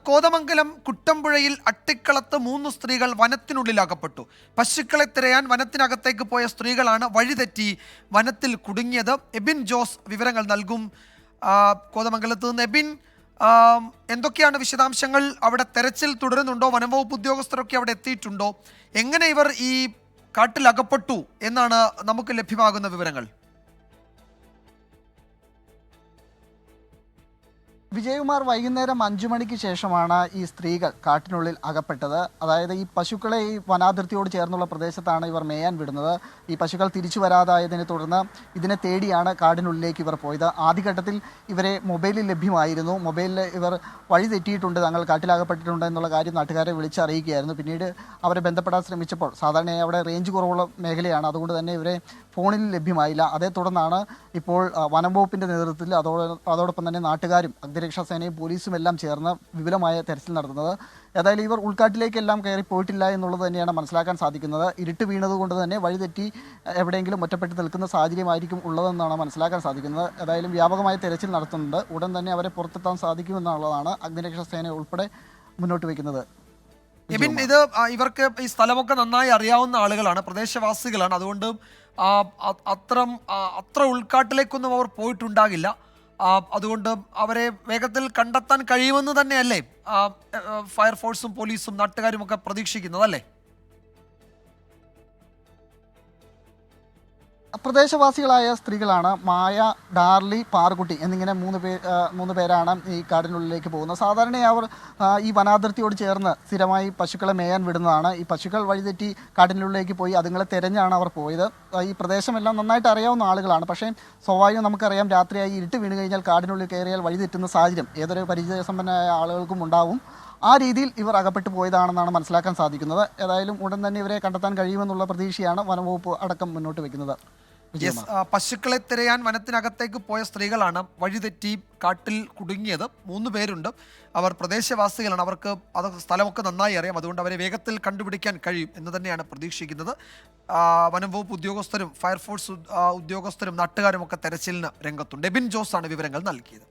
കോതമംഗലം കുട്ടമ്പുഴയിൽ അട്ടിക്കളത്ത് 3 സ്ത്രീകൾ വനത്തിനുള്ളിൽ അകപ്പെട്ടു. പശുക്കളെ തിരയാൻ വനത്തിനകത്തേക്ക് പോയ സ്ത്രീകളാണ് വഴിതെറ്റി വനത്തിൽ കുടുങ്ങിയത്. എബിൻ ജോസ് വിവരങ്ങൾ നൽകും. കോതമംഗലത്ത് നിന്ന് എബിൻ, എന്തൊക്കെയാണ് വിശദാംശങ്ങൾ? അവിടെ തെരച്ചിൽ തുടരുന്നുണ്ടോ? വനംവകുപ്പ് ഉദ്യോഗസ്ഥരൊക്കെ അവിടെ എത്തിയിട്ടുണ്ടോ? എങ്ങനെ ഇവർ ഈ കാട്ടിൽ അകപ്പെട്ടു എന്നാണ് നമുക്ക് ലഭ്യമാകുന്ന വിവരങ്ങൾ? വിജയകുമാർ, വൈകുന്നേരം 5 മണിക്ക് ശേഷമാണ് ഈ സ്ത്രീകൾ കാട്ടിനുള്ളിൽ അകപ്പെട്ടത്. അതായത് ഈ പശുക്കളെ ഈ വനാതിർത്തിയോട് ചേർന്നുള്ള പ്രദേശത്താണ് ഇവർ മേയാൻ വിടുന്നത്. ഈ പശുക്കൾ തിരിച്ചു വരാതായതിനെ തുടർന്ന് ഇതിനെ തേടിയാണ് കാടിനുള്ളിലേക്ക് ഇവർ പോയത്. ആദ്യഘട്ടത്തിൽ ഇവരെ മൊബൈലിൽ ലഭ്യമായിരുന്നു. മൊബൈലിൽ ഇവർ വഴി തെറ്റിയിട്ടുണ്ട്, തങ്ങൾ കാട്ടിലകപ്പെട്ടിട്ടുണ്ട് എന്നുള്ള കാര്യം നാട്ടുകാരെ വിളിച്ചറിയിക്കുകയായിരുന്നു. പിന്നീട് അവരെ ബന്ധപ്പെടാൻ ശ്രമിച്ചപ്പോൾ, സാധാരണയായി അവിടെ റേഞ്ച് കുറവുള്ള മേഖലയാണ്, അതുകൊണ്ട് തന്നെ ഇവരെ ഫോണിൽ ലഭ്യമായില്ല. അതേ തുടർന്നാണ് ഇപ്പോൾ വനം വകുപ്പിൻ്റെ നേതൃത്വത്തിൽ അതോടൊപ്പം തന്നെ നാട്ടുകാരും രക്ഷാസേനയും പോലീസും എല്ലാം ചേർന്ന് വിപുലമായ തെരച്ചിൽ നടത്തുന്നത്. ഏതായാലും ഇവർ ഉൾക്കാട്ടിലേക്കെല്ലാം കയറി പോയിട്ടില്ല എന്നുള്ളത് തന്നെയാണ് മനസ്സിലാക്കാൻ സാധിക്കുന്നത്. ഇരുട്ട് വീണതുകൊണ്ട് തന്നെ വഴിതെറ്റി എവിടെയെങ്കിലും ഒറ്റപ്പെട്ട് നിൽക്കുന്ന സാഹചര്യമായിരിക്കും ഉള്ളതെന്നാണ് മനസ്സിലാക്കാൻ സാധിക്കുന്നത്. ഏതായാലും വ്യാപകമായ തെരച്ചിൽ നടത്തുന്നുണ്ട്. ഉടൻ തന്നെ അവരെ പുറത്തെത്താൻ സാധിക്കുമെന്നുള്ളതാണ് അഗ്നിരക്ഷാസേന ഉൾപ്പെടെ മുന്നോട്ട് വയ്ക്കുന്നത്. എബിൻ, ഇത് ഇവർക്ക് ഈ സ്ഥലമൊക്കെ നന്നായി അറിയാവുന്ന ആളുകളാണ്, പ്രദേശവാസികളാണ്. അതുകൊണ്ട് അത്ര ഉൾക്കാട്ടിലേക്കൊന്നും അവർ പോയിട്ടുണ്ടാകില്ല. അതുകൊണ്ട് അവരെ വേഗത്തിൽ കണ്ടെത്താൻ കഴിയുമെന്ന് തന്നെയല്ലേ ഫയർഫോഴ്സും പോലീസും നാട്ടുകാരും ഒക്കെ പ്രതീക്ഷിക്കുന്നത്, അല്ലേ? പ്രദേശവാസികളായ സ്ത്രീകളാണ് മായ, ഡാർലി, പാറുകുട്ടി എന്നിങ്ങനെ മൂന്ന് പേരാണ് ഈ കാടിനുള്ളിലേക്ക് പോകുന്നത്. സാധാരണയായി അവർ ഈ വനാതിർത്തിയോട് ചേർന്ന് സ്ഥിരമായി പശുക്കളെ മേയാൻ വിടുന്നതാണ്. ഈ പശുക്കൾ വഴിതെറ്റി കാടിനുള്ളിലേക്ക് പോയി അതുങ്ങളെ തിരഞ്ഞാണ് അവർ പോയത്. ഈ പ്രദേശമെല്ലാം നന്നായിട്ട് അറിയാവുന്ന ആളുകളാണ്. പക്ഷേ സ്വാഭാവികം നമുക്കറിയാം, രാത്രിയായി ഇരുട്ട് വീണ് കഴിഞ്ഞാൽ കാടിനുള്ളിൽ കയറിയാൽ വഴിതെറ്റുന്ന സാഹചര്യം ഏതൊരു പരിചയസമ്പന്നമായ ആളുകൾക്കും ഉണ്ടാവും. ആ രീതിയിൽ ഇവർ അകപ്പെട്ടു പോയതാണെന്നാണ് മനസ്സിലാക്കാൻ സാധിക്കുന്നത്. ഏതായാലും ഉടൻ തന്നെ ഇവരെ കണ്ടെത്താൻ കഴിയുമെന്നുള്ള പ്രതീക്ഷയാണ് വനംവകുപ്പ് അടക്കം മുന്നോട്ട് വയ്ക്കുന്നത്. പശുക്കളെ തിരയാൻ വനത്തിനകത്തേക്ക് പോയ സ്ത്രീകളാണ് വഴിതെറ്റി കാട്ടിൽ കുടുങ്ങിയത്. 3 പേരുണ്ട്. അവർ പ്രദേശവാസികളാണ്. അവർക്ക് അത് സ്ഥലമൊക്കെ നന്നായി അറിയാം. അതുകൊണ്ട് അവരെ വേഗത്തിൽ കണ്ടുപിടിക്കാൻ കഴിയും എന്ന് തന്നെയാണ് പ്രതീക്ഷിക്കുന്നത്. വനംവകുപ്പ് ഉദ്യോഗസ്ഥരും ഫയർഫോഴ്സ് ഉദ്യോഗസ്ഥരും നാട്ടുകാരും ഒക്കെ തെരച്ചിലിന് രംഗത്തുണ്ട്. എബിൻ ജോസ് ആണ് വിവരങ്ങൾ നൽകിയത്.